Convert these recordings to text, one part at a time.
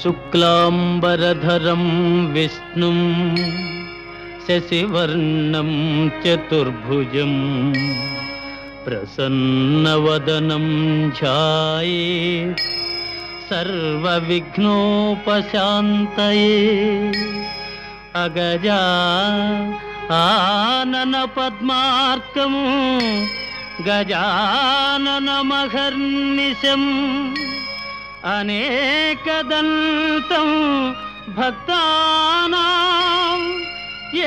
శుక్లాంబరధరం విష్ణుం శశివర్ణం చతుర్భుజం ప్రసన్నవదనం ధ్యాయేత్ సర్వవిఘ్నోపశాంతయే. అగజా ఆనన పద్మార్కం గజాననమహర్నిశం అనేకదంతం భక్తానాం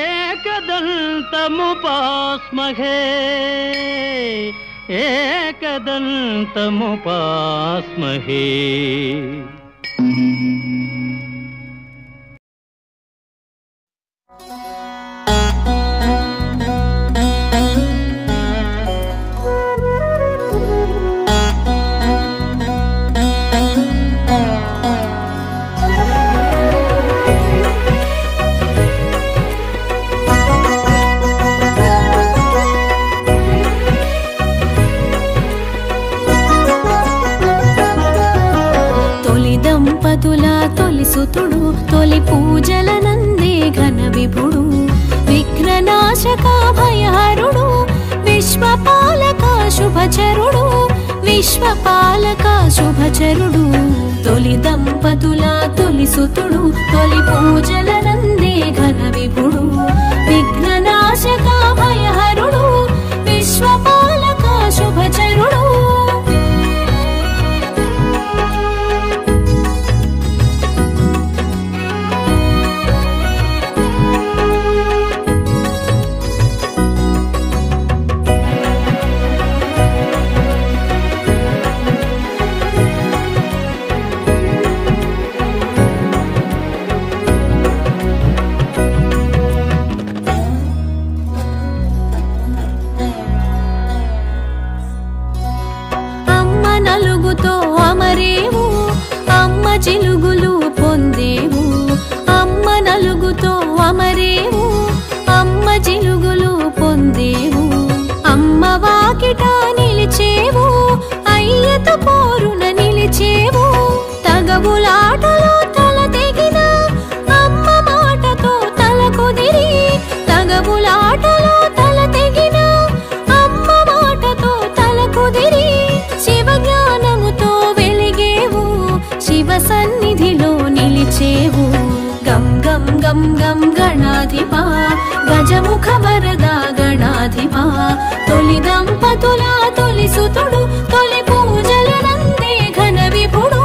ఏకదంతముపాస్మహే ఏకదంతముపాస్మహే. తొలి సుతుడు తొలి పూజల నందే ఘన విభుడు విఘ్ననాశక భయహరుడు విశ్వపాలక శుభచరుడు విశ్వపాలక శుభచరుడు. తొలి దంపతుల తొలి సుతుడు తొలి పూజల నందే ఘన విభుడు విఘ్ననాశక భయహరుడు విశ్వపాలక శుభచరుడు. చిలుగులు పొందేవు అమ్మ నలుగుతో అమరేవు అమ్మ చిలుగులు పొందేవు అమ్మ వాకిట నిలిచేవు అయ్యతో పోరున నిలిచేవు తగవులాటలో తల తెగిన అమ్మ మాటతో తల కుదిరి తగవులాటలో తల తెగిన అమ్మ మాటతో తల కుదిరి శివ జ్ఞానముతో వెలిగేవు శివ సన్నిధిలో నిలిచేవు. గం గం గం గం గణాధిప గజముఖ వరద గణాధిప తొలి దంపతుల తొలి సుతుడు తొలి పూజల నందే ఘన విభుడు.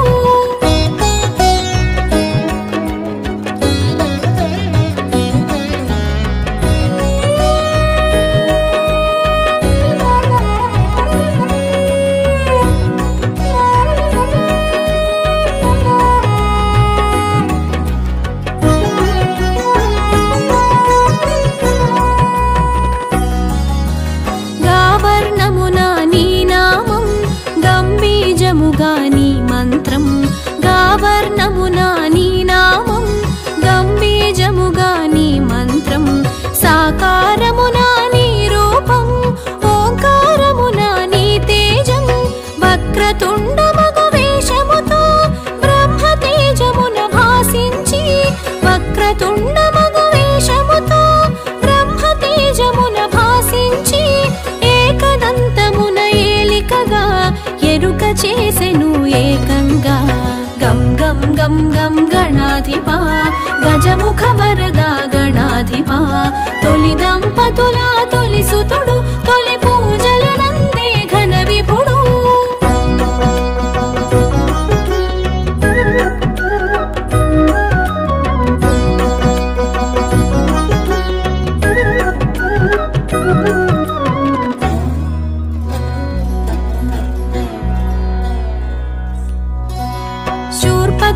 చేసెను ఏకంగా గం గం గం గం గణాధిప గజముఖ వరద గణాధిప తొలి దంపతుల తొలి సుతుడు తొలి పూజల నందే ఘన విభుడు.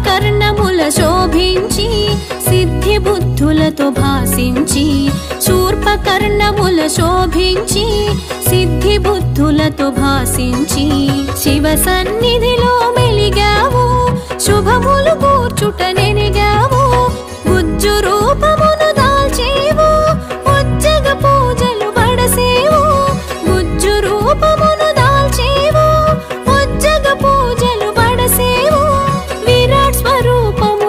కర్ణముల శోభించి సిద్ధి బుద్ధులతో భాసించి శూర్పకర్ణముల శోభించి సిద్ధి బుద్ధులతో భాసించి శివ సన్నిధిలో మెలిగావు శుభములు కూర్చుట నెనిగావు గుజ్జు రూపమును దాల్చేవు ఉజ్జగ పూజలు బడసేవు గుజ్జు రూపమును దాల్చేవు ఉజ్జగ పూజలు బడసేవు స్వరూపము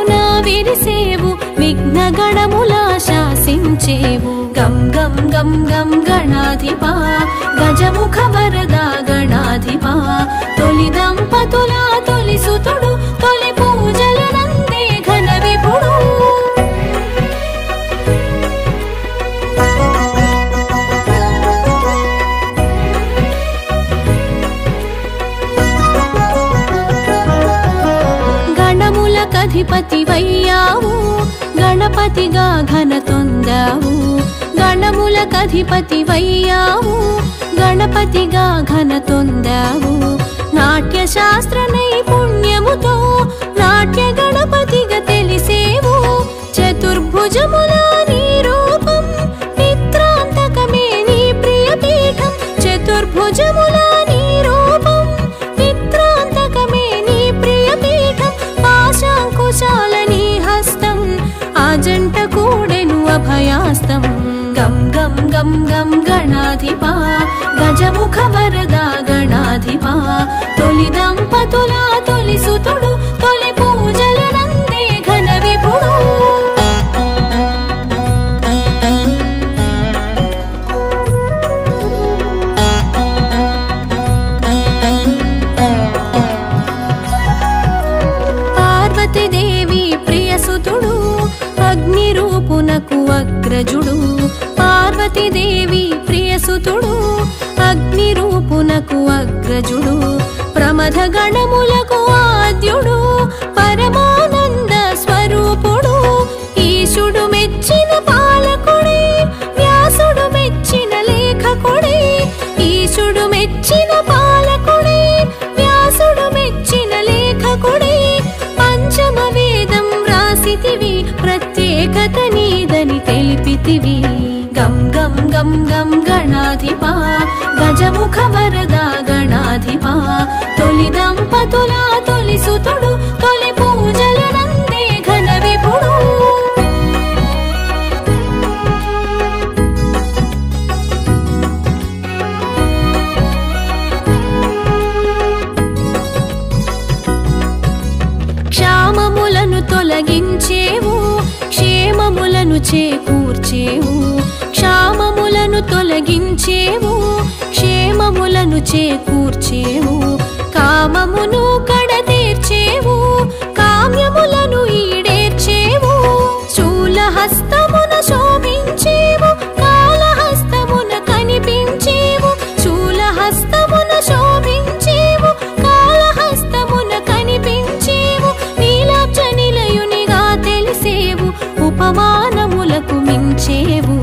తొలి దంపతుల తొలి సుతుడు తొలి పూజలు నందే ఘన విభుడు గణములకధిపతివయ్యావు గణపతిగా ఘన తొందావు గణములకధిపతివయ్యావు గణపతిగా ఘన తొందావు నాట్య శాస్త్ర నైపుణ్యముతో నాట్య గణపతిగా తెలిసేవు చతుర్భుజముల నీ రూపం నిద్రాంతకమే నీ ప్రియపీఠం చతుర్భుజముల నీ రూపం నిద్రాంతకమే నీ ప్రియపీఠం పాశాంకుశాల నీ హస్తం ఆజంట కూడెను అభయాస్తం గం గం గం గం గణాధిపా గజముఖ వరదా గణాధిపా తొలి దంపతుల తొలి సుతుడు తొలి పూజలు నందే ఘన విభుడు పార్వతీదేవి ప్రియసుతుడు అగ్ని రూపునకు అగ్రజుడు పార్వతీదేవి ప్రియసుతుడు అగ్ని రూపునకు అగ్రజుడు ప్రమథ గణములకు ఆద్యుడు పరమానంద స్వరూపుడు ఈశుడు మెచ్చిన పాలకుడే వ్యాసుడు మెచ్చిన లేఖకుడే ఈశుడు మెచ్చిన పాలకుడే వ్యాసుడు మెచ్చిన లేఖకుడే పంచమ వేదం రాసితివి ప్రత్యేకత నీదని తెలిపితివి గం గం గం గం గణాధిపా గజముఖ వరదా గణాధిపా తొలి దంపతుల తొలి సుతుడు తొలి పూజలు నందే ఘన విభుడు క్షామములను తొలగించేవు క్షేమములను చేకూర్చేవు క్షామములను తొలగించేవు క్షేమములను చేకూర్చేవు కామమును కడతీర్చేవు కామ్యములను ఈడేర్చేవు శూలహస్తమున శోభించేవు కాళహస్తమున కనిపించేవు శూలహస్తమున శోభించేవు కాళహస్తమున కనిపించేవు నీలాబ్జ నిలయునిగా తెలిసేవు ఉపమానములకు మించేవు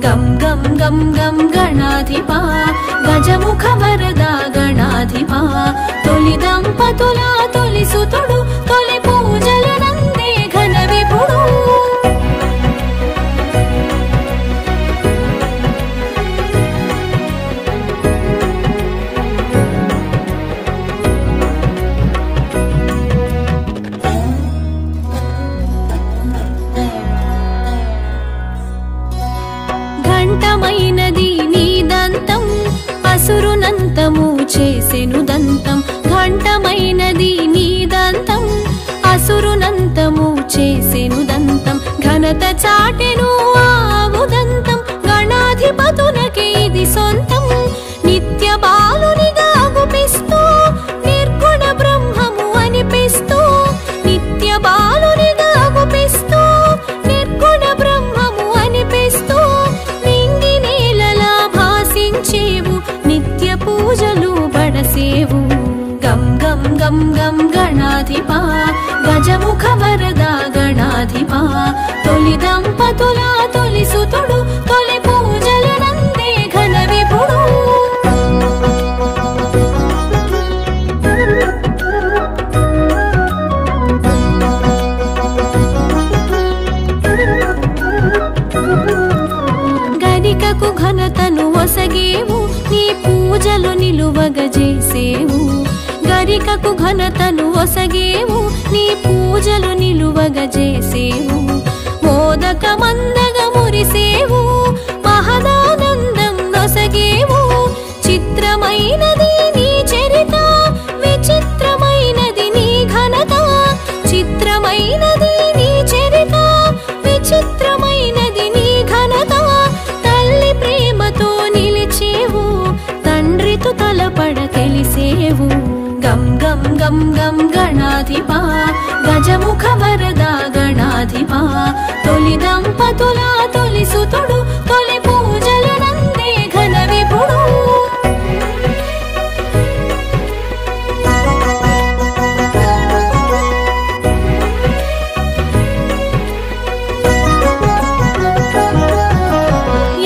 గం గం గం గం గణాధిపా గజముఖ వరదా గణాధిపా తొలి దంపతుల తొలి సుతుడు తొలి పూజలు నందే ఘన విభుడు ఘంటమైనది నీ దంతం అసురునంతము చేసెను దంతం ఘంటమైనది నీ దంతం అసురునంతము చేసెను దంతం ఘనత చాటెను ఆవు దంతం గణాధిపతునకే ఇది సొంతం నిత్య బాలునిగా గుపిస్తూ నిర్గుణ బ్రహ్మము అనిపిస్తూ నిత్య బాలునిగా గుపిస్తూ నిర్గుణ బ్రహ్మము అనిపిస్తూ నింగి నేలలా భాసించేవు నిత్య పూజలు బడసేవు గం గం గం గం గణాధిపా గజముఖ వరదా గణాధిపా తొలి దంపతుల తొలి సుతుడు తొలి పూజలు నందే ఘన విభుడు గరికకు ఘనతను ఒసగేవు నీ పూజలు నిలువగజేసేవు గరికకు ఘనతను ఒసగేవు నీ పూజలు నిలువగజేసేవు మోదక మందగ మురిసేవు మహదానందం నొసగేవు చిత్రమైనది నీ చరిత విచిత్రమైనది నీ ఘనత చిత్రమైనది నీ చరిత విచిత్రమైనది నీ ఘనత తల్లి ప్రేమతో నిలిచేవు తండ్రితో తలపడ తెలిసేవు గం గం గం గం గణాధిప గజముఖ వరదా గణాధిప తొలి దంపతుల తొలి సుతుడు తొలి పూజలు నందే ఘన విభుడు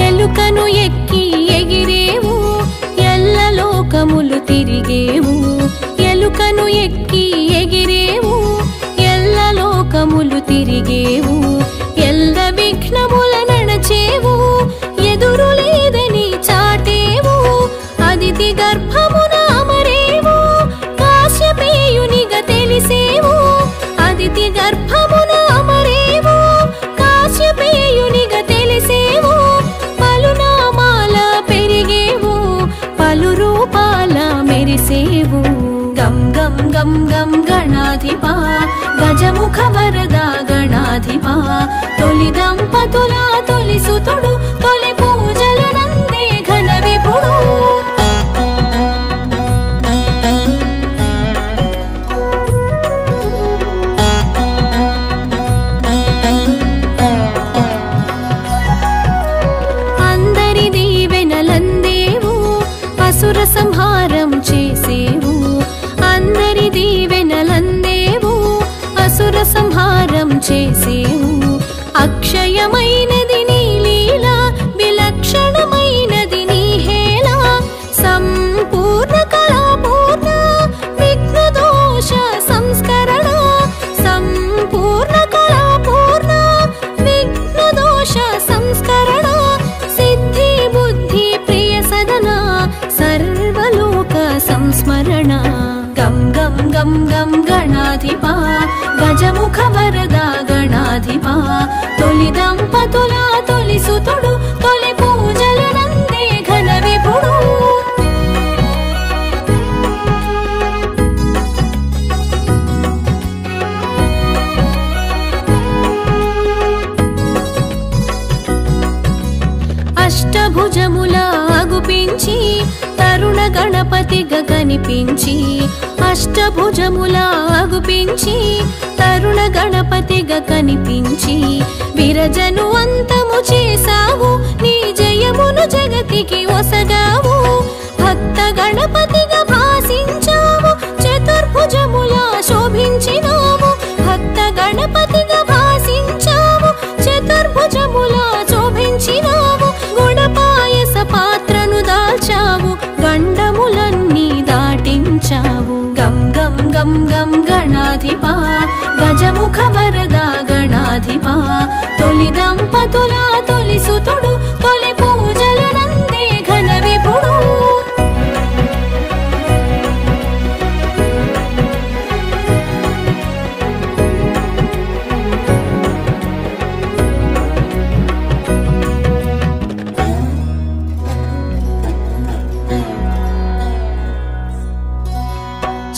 ఎలుకను ఎక్కి ఎగిరేవు ఎల్ల లోకములు తిరిగేవు ఎలుకను ఎక్కి ఎగిరేవు ఎల్ల లోకములు తిరిగేవు ఎల్ల విఘ్నముల నడచేవు ఎదురు లేదని చాటేవు అదితి గర్భమున అమరేవు కాశ్యపేయునిగా తెలిసేవు అదితి గర్భమున అమరేవు కాశ్యపేయునిగా తెలిసేవు పలునామాల పెరిగేవు పలు రూపాల మెరిసేవు గం గం గం గం గణాధిప గజముఖ వరదా గణాధిప తొలి దంపతుల తొలి సుతుడు తొలి పూజలు నందే ఘన విభుడు అందరి దీవెనలందేవు అసుర సంహారం చేసేవు అందరి దీవెనలందేవు అసుర సంహారం చేసేవు అక్షయమైనది నీ లీల విలక్షణమైనది నీ హేళ సంపూర్ణ కళాపూర్ణ విఘ్న దోష సంస్కరణ సంపూర్ణ కళాపూర్ణ విఘ్న దోష సంస్కరణ సిద్ధి బుద్ధి ప్రియ సదన సర్వలోక సంస్మరణ గం గం గం గం గణాధిప గజముఖ వరదా గణాధిప తొలి దంపతుల తొలి సుతుడు తొలి పూజలు నందే ఘన విభుడు అష్టభుజముల అగుపించి తరుణ గణపతిగా కనిపించి అష్టభుజముల అగుపించి తరుణ గణపతిగా కనిపించి విరజను అంతము చేసావు నీ జయమును జగతికి ఒసగావు భక్త గణపతిగా భాసించావు చతుర్భుజముల శోభించినావు భక్త గణపతిగా భాసించావు చతుర్భుజముల శోభించినావు గుణపాయస పాత్రను దాల్చావు గండములన్నీ దాటించావు గం గం గం గం గణాధిప గజముఖ వరదా గణాధిప తొలి దంపతుల తొలి సుతుడు తొలి పూజలు నందే ఘన విభుడు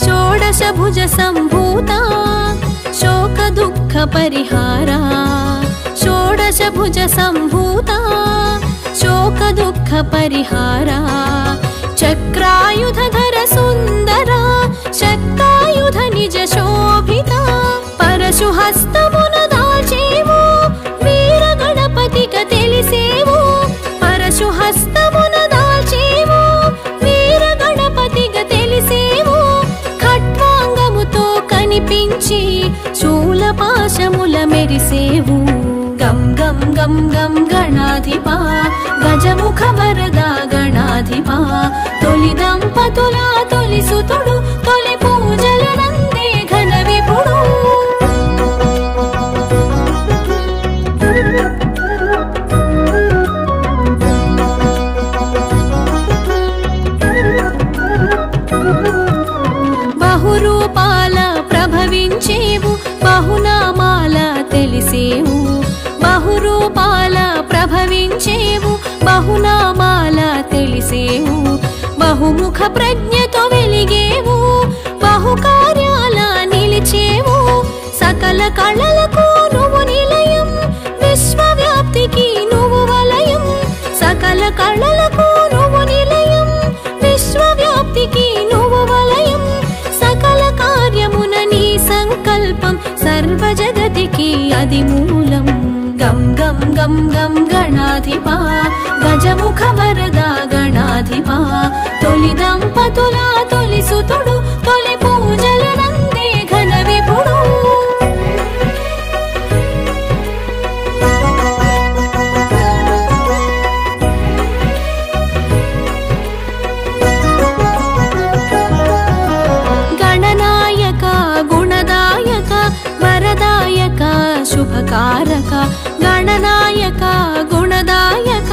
షోడశభుజ సంభూత శోక దుఃఖ పరిహారా షోడశభుజ సంభూత శోక దుఃఖ పరిహారా చక్రాయుధర సుందర శక్తాయుధ నిజ శోభిత పరశు హస్తమున దాల్చేవు వీర గణపతిగా తెలిసేవు పరశు హస్తమున దాల్చేవు వీర గణపతిగా తెలిసేవు ఖట్వాంగముతో కనిపించి శూలపాశముల మెరిసేవు గం గం గం గం గణాధిప గజముఖ వరదా గణాధిప తొలి దంపతుల తొలి సుతుడు తొలి పూజలు నందే ఘన విభుడు బహురూపాల ప్రభవించేవు బహునామాల తెలిసేవు బహురూపాల ప్రభవించేవు బహునామాల తెలిసేవు బహుముఖ ప్రజ్ఞతో వెలిగేవు బహుకార్యాల నిలిచేవు సకల కళలకు నువ్వు నిలయం విశ్వవ్యాప్తికి నువ్వు వలయం సకల కళలకు నువ్వు నిలయం విశ్వవ్యాప్తికి నువ్వు వలయం సృష్టికి అది మూలం. గం గం గం గం గణాధిప గజముఖ వరద గణాధిప. తొలి దంపతుల తొలి సుతుడు తొలి పూజలు నందే ఘన విభుడు. గణనాయక గుణదాయక వరదాయక శుభకారక. గణనాయక గుణదాయక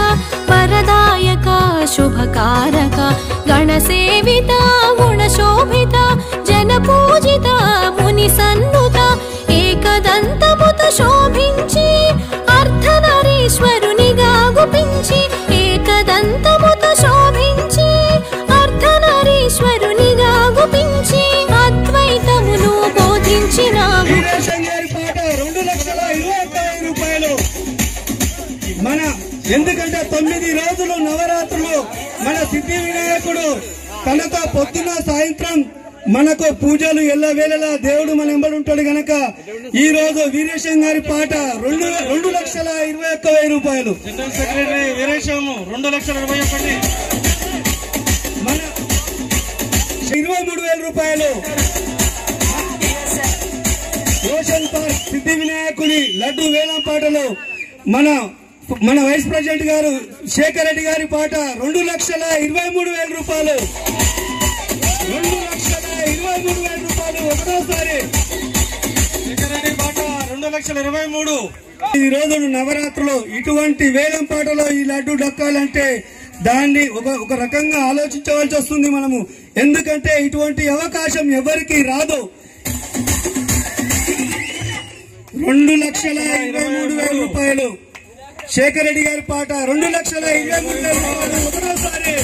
వరదాయక శుభకారక. గణసేవిత గుణశోభిత జన పూజిత ముని సన్నుత. ఏకదంతముత శోభించి అర్ధనారీశ్వరునిగా గుపించి. ఏకదంతముత శోభించి అర్ధనారీశ్వరునిగా గుపించి. అద్వైతమును బోధించినావు. మన ఎందుకంటే 9 రోజులు నవరాత్రులు మన సిద్ధి వినాయకుడు తనతో పొద్దున సాయంత్రం మనకు పూజలు ఎల్లవేళలా దేవుడు మన ఎంబడి ఉంటాడు గనక ఈ రోజు వీరేశం గారి పాట 2,21,000 రూపాయలు. General secretary Veeresham 2,21,000. మన 23,000 రూపాయలు. రోషన్ పార్క్ సిద్ధి వినాయకుని లడ్డు వేలం పాటలు మన వైస్ ప్రెసిడెంట్ గారు శేఖర్ రెడ్డి గారి పాట 2,23,000 రూపాయలు. 2,23,000 రూపాయలు ఒకటోసారి. శేఖర్ రెడ్డి పాట 2,23,000. ఈ రోజు నవరాత్రులు ఇటువంటి వేలం పాటలో ఈ లడ్డు దక్కాలంటే దాన్ని ఒక రకంగా ఆలోచించవలసి వస్తుంది మనము. ఎందుకంటే ఇటువంటి అవకాశం ఎవరికి రాదు. 2,23,000 రూపాయలు. శేఖర్ రెడ్డి గారి పాట 2,23,000 రూపాయలు ఒకటోసారి.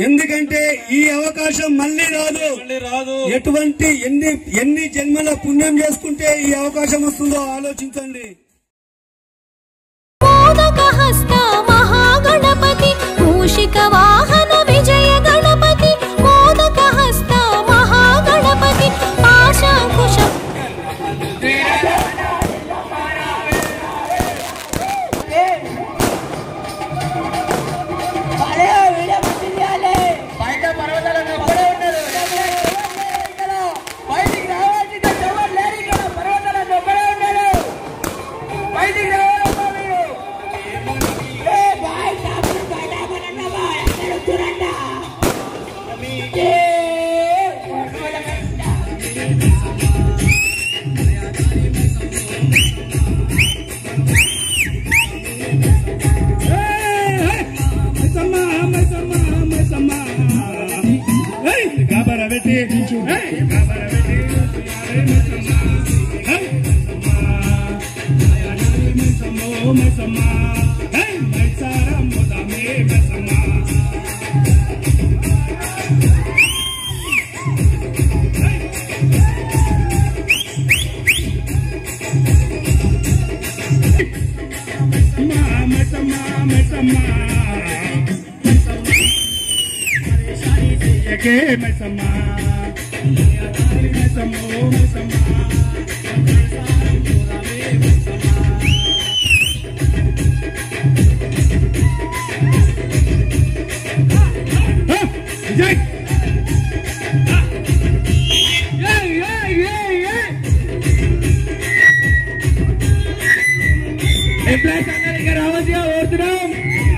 ఎందుకంటే ఈ అవకాశం మళ్ళీ రాదు. ఎటువంటి ఎన్ని జన్మల పుణ్యం చేసుకుంటే ఈ అవకాశం వస్తుందో ఆలోచించండి. మోదక హస్త మహాగణపతి మూషిక వాహన విజయ గణపతి. మోదక హస్త మహాగణపతి పాశాంకుశ.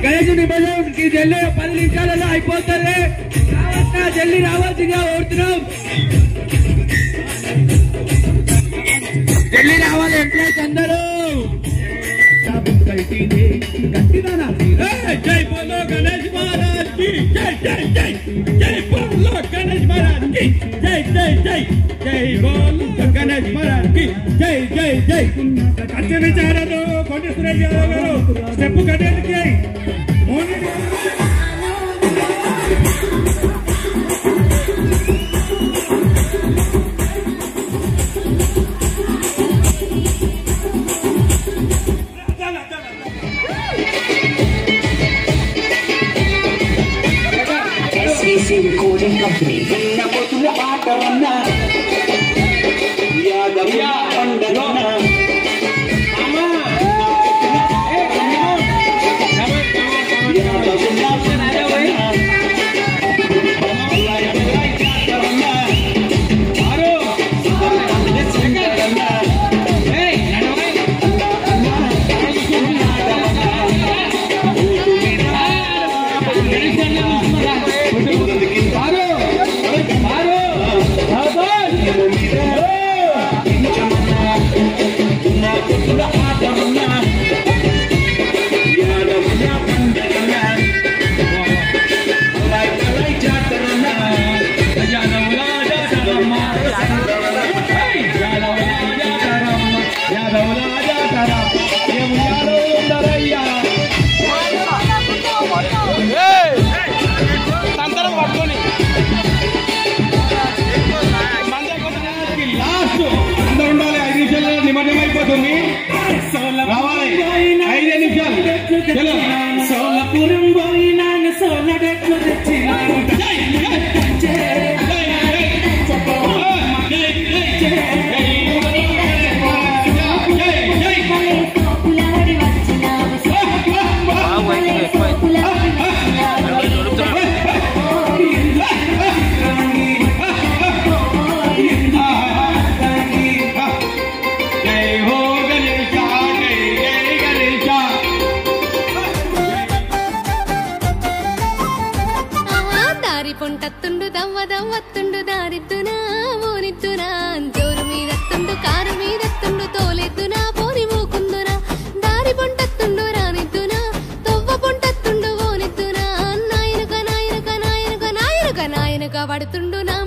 గణేశుని నిమజ్జనంకి జల్లి 10 నిమిషాలలో అయిపోతుంది. జల్లి రావాల్సిందిగా ఓడుతున్నాం. జల్లి రావాలి ఎంప్లాయీస్ అందరూ. జై బోలో గణేష్ మహారాజ్ కి జై జై జై. జై బోలో గణేష్ మహారాజ్ కి జై జై జై. జై బోలో గణేష్ మహారాజ్ కి జై జై జై. అత్య విచారాలు కోటేశ్వరరావు గారు స్టెప్ కట్టేందుకు Recording company. సోలపురం పోయినాను సోలడెట్లు తెచ్చినాను పొంటత్తుండు దవ్వదవ్వత్తుండు దారిద్దునా ఓనిద్దునా జోరు మీదత్తుండు కారు మీదత్తుండు తోలెద్దునా పోని మూకుందునా దారి పొంటత్తుండు రానిద్దునా తొవ్వ పొంటత్తుండు ఓనిద్దునా నాయనక నాయనక నాయనక నాయనక నాయనక పడుతుండు నా